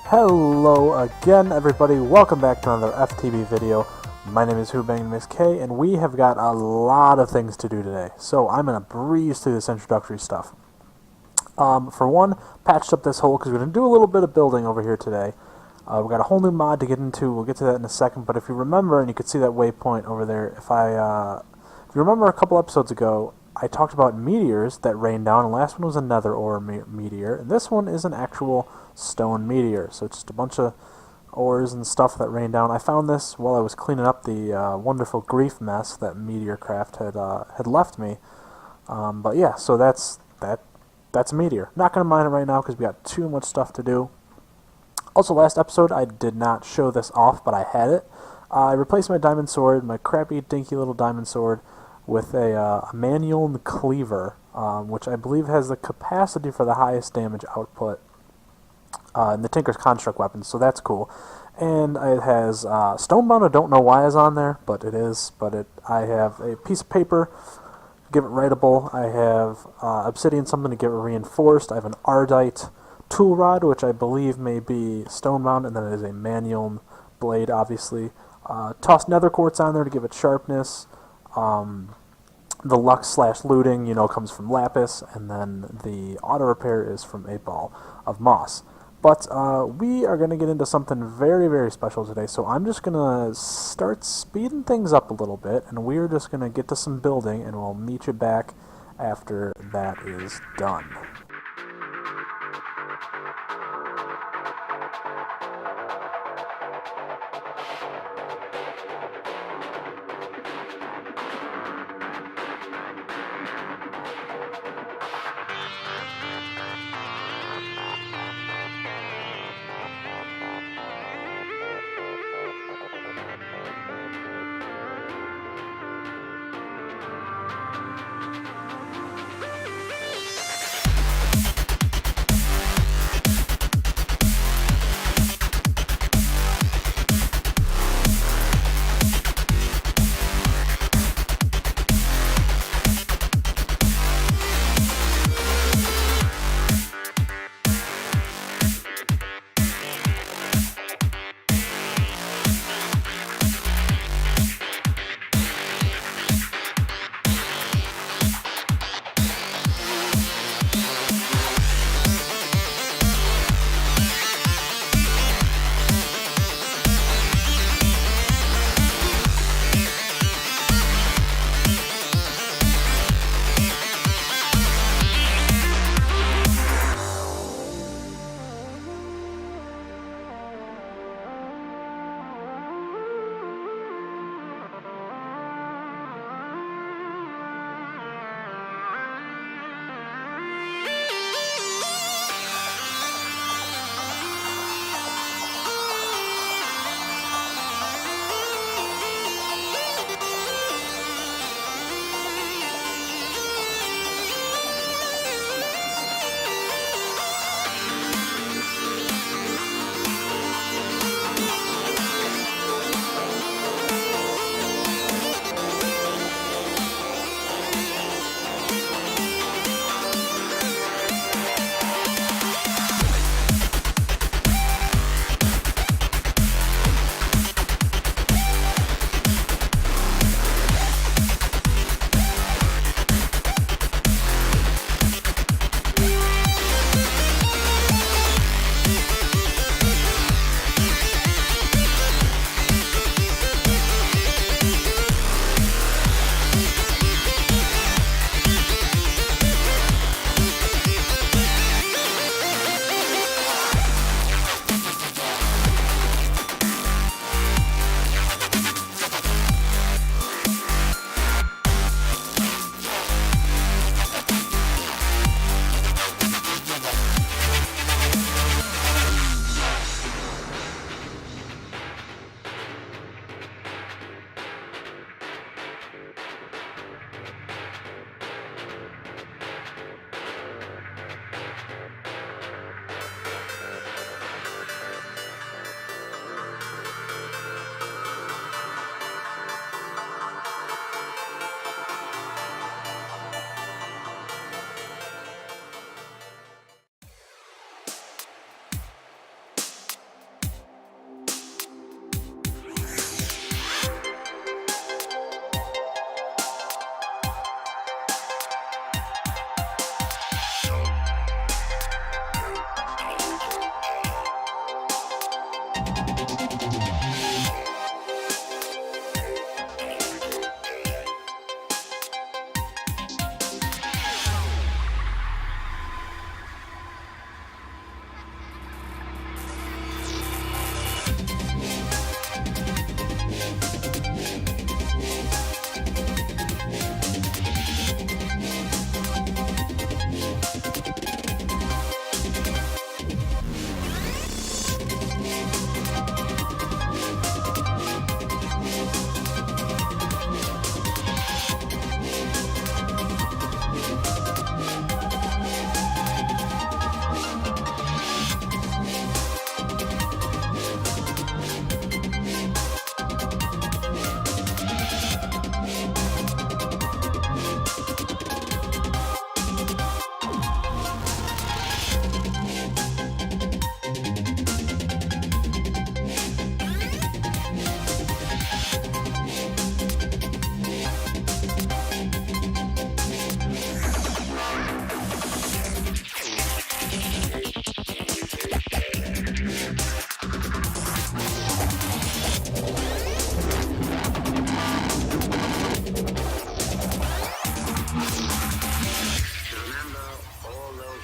Hello again, everybody. Welcome back to another FTB video. My name is MixK, and we have got a lot of things to do today. So I'm going to breeze through this introductory stuff. For one, patched up this hole because we're going to do a little bit of building over here today. We've got a whole new mod to get into. We'll get to that in a second. But if you remember, and you could see that waypoint over there, if you remember a couple episodes ago, I talked about meteors that rain down, and the last one was a nether ore meteor, and this one is an actual stone meteor. So it's just a bunch of ores and stuff that rain down. I found this while I was cleaning up the wonderful grief mess that Meteorcraft had left me. But yeah, so that's a meteor. Not going to mine it right now because we got too much stuff to do. Also, last episode I did not show this off, but I had it. I replaced my diamond sword, my crappy, dinky little diamond sword, with a manual cleaver, which I believe has the capacity for the highest damage output in the Tinker's Construct weapons, so that's cool. And it has Stonebound. I don't know why it's on there, but it is. I have a piece of paper to give it writable. I have Obsidian something to give it reinforced. I have an Ardite tool rod, which I believe may be Stonebound, and then it is a manual blade, obviously. Tossed nether quartz on there to give it sharpness. The luck / looting, comes from lapis, and then the auto repair is from a ball of moss. But we are going to get into something very, very special today, so I'm just going to start speeding things up a little bit, and we're just going to get to some building, and we'll meet you back after that is done.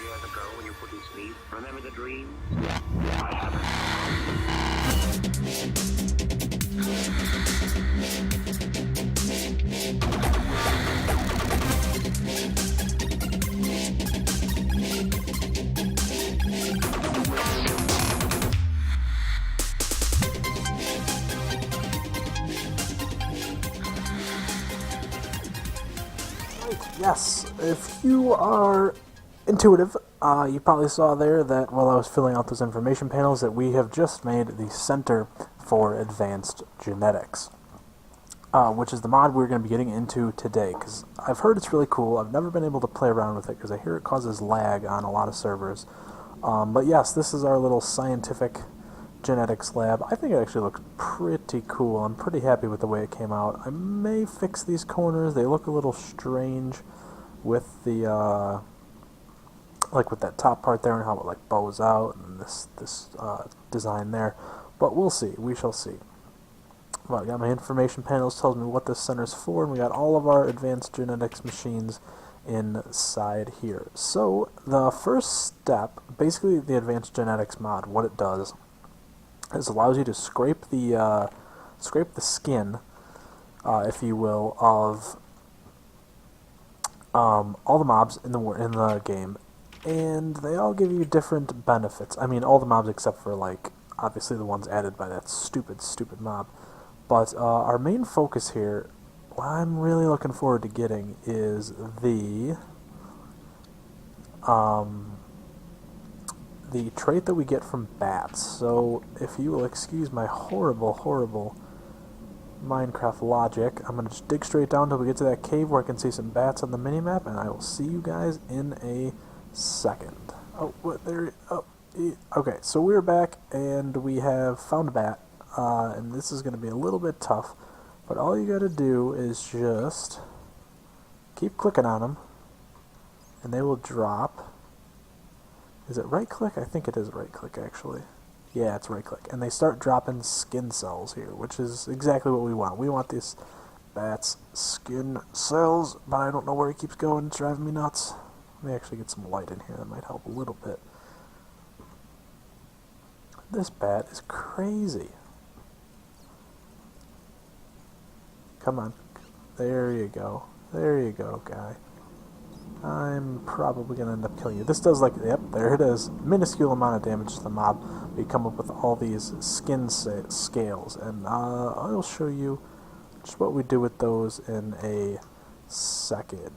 years ago when you couldn't sleep? Remember the dream? I haven't. Yes, if you are intuitive, you probably saw there that while I was filling out those information panels that we have just made the Center for Advanced Genetics, which is the mod we're going to be getting into today, because I've heard it's really cool. I've never been able to play around with it because I hear it causes lag on a lot of servers. But yes, this is our little scientific genetics lab. I think it actually looks pretty cool. I'm pretty happy with the way it came out. I may fix these corners. They look a little strange with the like with that top part there and how it like bows out and this design there. But we'll see. We shall see. Well, I got my information panels tells me what this center's for, and we got all of our advanced genetics machines inside here. So the first step, basically the advanced genetics mod, what it does is allows you to scrape the skin, if you will, of all the mobs in the game, and they all give you different benefits. I mean, all the mobs except for like obviously the ones added by that stupid mob. But our main focus here, what I'm really looking forward to getting, is the trait that we get from bats. So if you will excuse my horrible Minecraft logic, I'm going to just dig straight down until we get to that cave where I can see some bats on the minimap, and I will see you guys in a second. Oh, what there? Oh, okay. So we're back, and we have found a bat, and this is going to be a little bit tough, but all you got to do is just keep clicking on them, and they will drop. Is it right click? I think it is right click actually. Yeah, it's right click. And they start dropping skin cells here, which is exactly what we want. We want these bats skin cells, but I don't know where he keeps going. It's driving me nuts. Let me actually get some light in here. That might help a little bit. This bat is crazy. Come on. There you go. There you go, guy. I'm probably going to end up killing you. This does like, yep, there it is. Minuscule amount of damage to the mob. We come up with all these skin scales, and I'll show you just what we do with those in a second.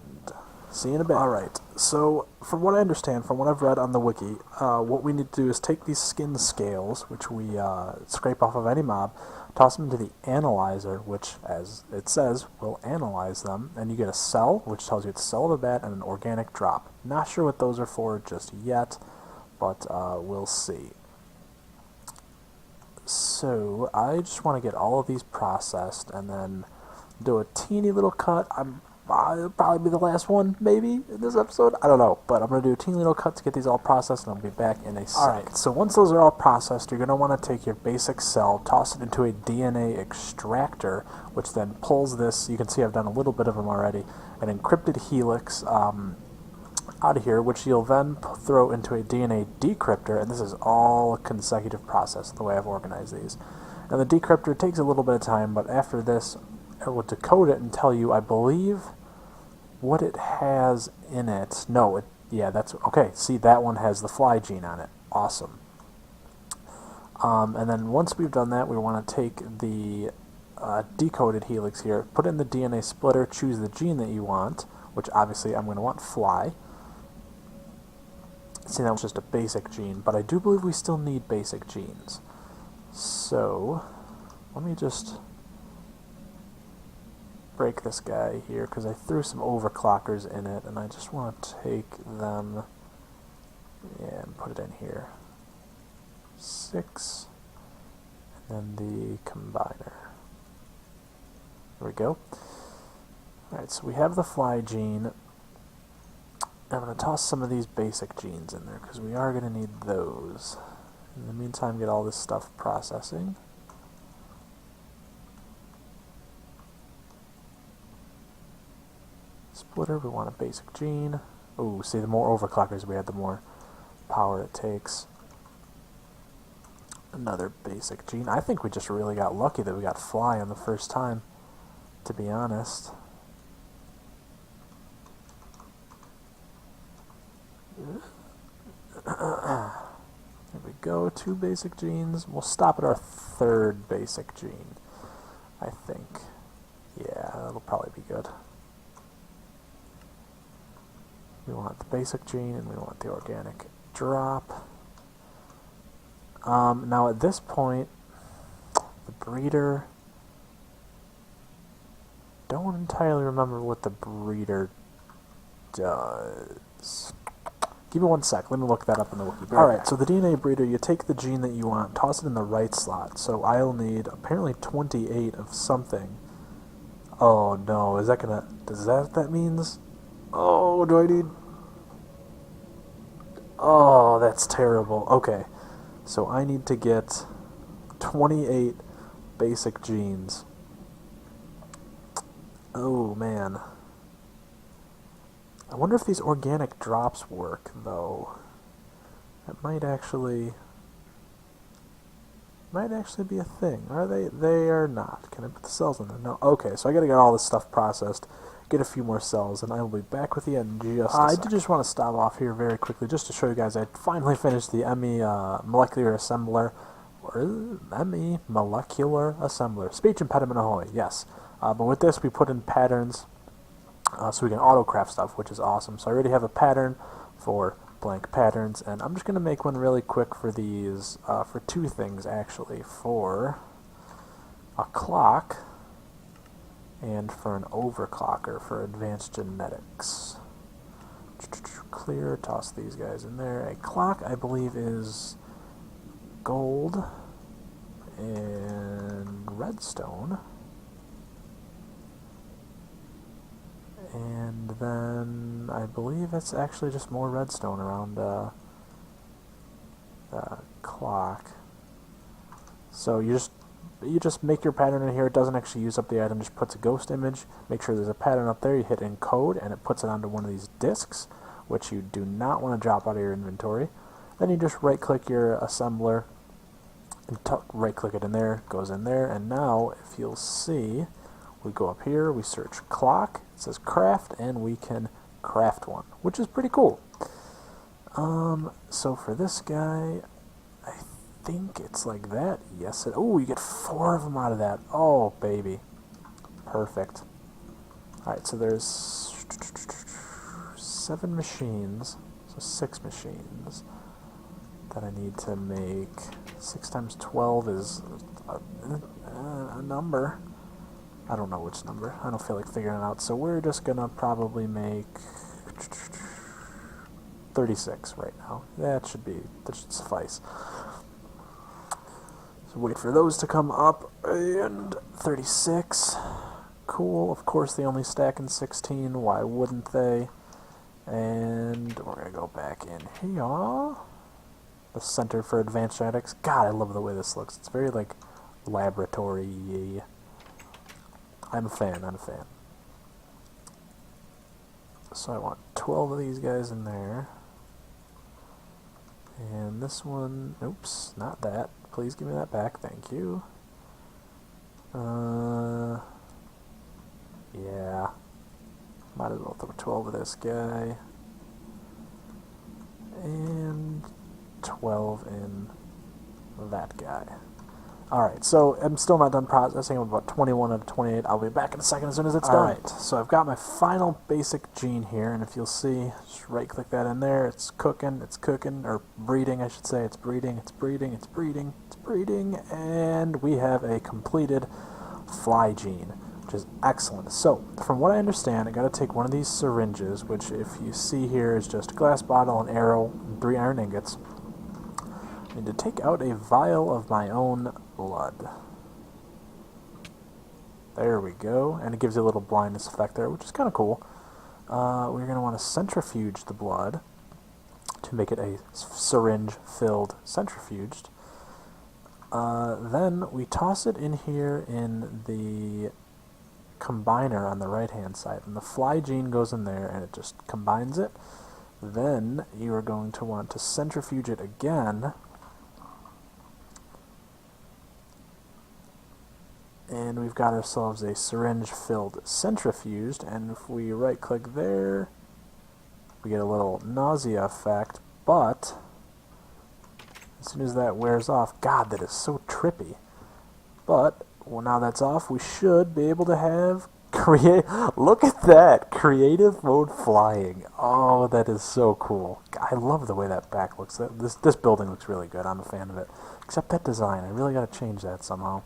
See you in a bit. Alright, so from what I understand, from what I've read on the wiki, what we need to do is take these skin scales, which we scrape off of any mob, toss them into the analyzer, which, as it says, will analyze them, and you get a cell, which tells you it's cell of a bat, and an organic drop. Not sure what those are for just yet, but we'll see. So, I just want to get all of these processed, and then do a teeny little cut. I'll probably be the last one, maybe, in this episode. I don't know, but I'm going to do a teeny little cut to get these all processed, and I'll be back in a sec. Alright, so once those are all processed, you're going to want to take your basic cell, toss it into a DNA extractor, which then pulls this, you can see I've done a little bit of them already, an encrypted helix out of here, which you'll then throw into a DNA decryptor, and this is all a consecutive process, the way I've organized these. And the decryptor takes a little bit of time, but after this, it will decode it and tell you, I believe, what it has in it. No, yeah, that's okay. See, that one has the fly gene on it. Awesome. And then once we've done that, we want to take the decoded helix here, put it in the DNA splitter, choose the gene that you want, which obviously I'm going to want fly. See, that was just a basic gene, but I do believe we still need basic genes. So, let me just break this guy here, because I threw some overclockers in it, and I just want to take them, yeah, and put it in here. 6, and then the combiner. There we go. Alright, so we have the fly gene. I'm going to toss some of these basic genes in there, because we are going to need those. In the meantime, get all this stuff processing. Splitter, we want a basic gene. Ooh, see, the more overclockers we had, the more power it takes. Another basic gene. I think we just really got lucky that we got fly on the first time, to be honest. There we go, 2 basic genes. We'll stop at our 3rd basic gene, I think. Yeah, that'll probably be good. We want the basic gene and we want the organic drop. Now at this point, the breeder, don't entirely remember what the breeder does. Give me 1 sec, let me look that up in the wiki. Alright, so the DNA breeder, you take the gene that you want, toss it in the right slot. So I'll need apparently 28 of something. Oh no, is that gonna, does that what that means? Oh, do I need, oh, that's terrible. Okay, so I need to get 28 basic genes. Oh man. I wonder if these organic drops work, though. That might actually be a thing. Are they? They are not. Can I put the cells in there? No. Okay, so I gotta get all this stuff processed, get a few more cells, and I will be back with you in just a sec. I did just want to stop off here very quickly just to show you guys I finally finished the ME molecular assembler, or ME molecular assembler. Speech impediment ahoy, yes. But with this, we put in patterns. So we can auto-craft stuff, which is awesome. So I already have a pattern for blank patterns, and I'm just going to make one really quick for these, for 2 things actually, for a clock and for an overclocker for advanced genetics. Clear, toss these guys in there. A clock, I believe, is gold and redstone. And then I believe it's actually just more redstone around the clock. So you just make your pattern in here. It doesn't actually use up the item, just puts a ghost image. Make sure there's a pattern up there. You hit encode and it puts it onto one of these disks, which you do not want to drop out of your inventory. Then you just right click your assembler and right click it in there, goes in there, and now if you'll see, we go up here, we search clock, it says craft, and we can craft one, which is pretty cool. So for this guy, I think it's like that. Yes, oh, you get 4 of them out of that. Oh, baby. Perfect. Alright, so there's 7 machines, so 6 machines that I need to make. 6 times 12 is a number. I don't know which number. I don't feel like figuring it out. So we're just going to probably make 36 right now. That should suffice. So wait for those to come up. And 36. Cool. Of course they only stack in 16. Why wouldn't they? And we're going to go back in here. The Center for Advanced Genetics. God, I love the way this looks. It's very like laboratory-y. I'm a fan. So I want 12 of these guys in there. And this one, oops, not that. Please give me that back, thank you. Yeah. Might as well throw 12 of this guy. And 12 in that guy. Alright, so I'm still not done processing. I'm about 21 out of 28. I'll be back in a second as soon as it's done. Alright, so I've got my final basic gene here, and if you'll see, just right click that in there. It's cooking, or breeding, I should say. It's breeding, and we have a completed fly gene, which is excellent. So, from what I understand, I gotta take one of these syringes, which if you see here is just a glass bottle, an arrow, and 3 iron ingots. I need to take out a vial of my own blood. There we go, and it gives you a little blindness effect there, which is kind of cool. We're going to want to centrifuge the blood to make it a syringe-filled centrifuged. Then we toss it in here in the combiner on the right-hand side, and the fly gene goes in there, and it just combines it. Then you are going to want to centrifuge it again. And we've got ourselves a syringe-filled centrifuged, and if we right-click there, we get a little nausea effect, but as soon as that wears off, God, that is so trippy. But, well, now that's off, we should be able to have look at that! Creative mode flying. Oh, that is so cool. I love the way that back looks. This building looks really good. I'm a fan of it. Except that design. I really got to change that somehow.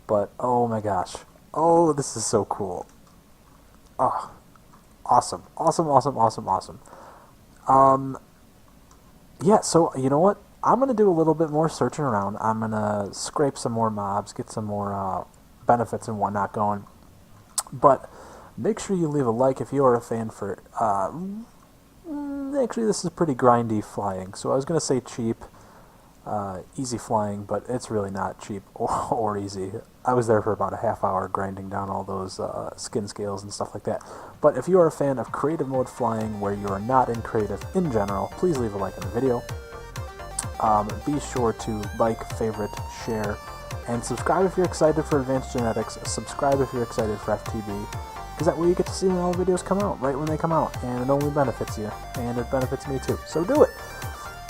But, oh my gosh. Oh, this is so cool. Oh, awesome. Awesome, awesome, awesome, awesome. Yeah, so, you know what? I'm going to do a little bit more searching around. I'm going to scrape some more mobs, get some more benefits and whatnot going. But make sure you leave a like if you are a fan for... actually, this is pretty grindy flying. So I was going to say cheap. Easy flying, but it's really not cheap or easy. I was there for about a half hour grinding down all those skin scales and stuff like that. But if you are a fan of creative mode flying where you are not in creative in general, please leave a like on the video. Be sure to like, favorite, share, and subscribe if you're excited for Advanced Genetics. Subscribe if you're excited for FTB, because that way you get to see when all the videos come out, right when they come out, and it only benefits you, and it benefits me too. So do it!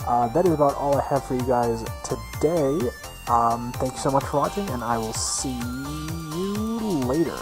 That is about all I have for you guys today. Thank you so much for watching, and I will see you later.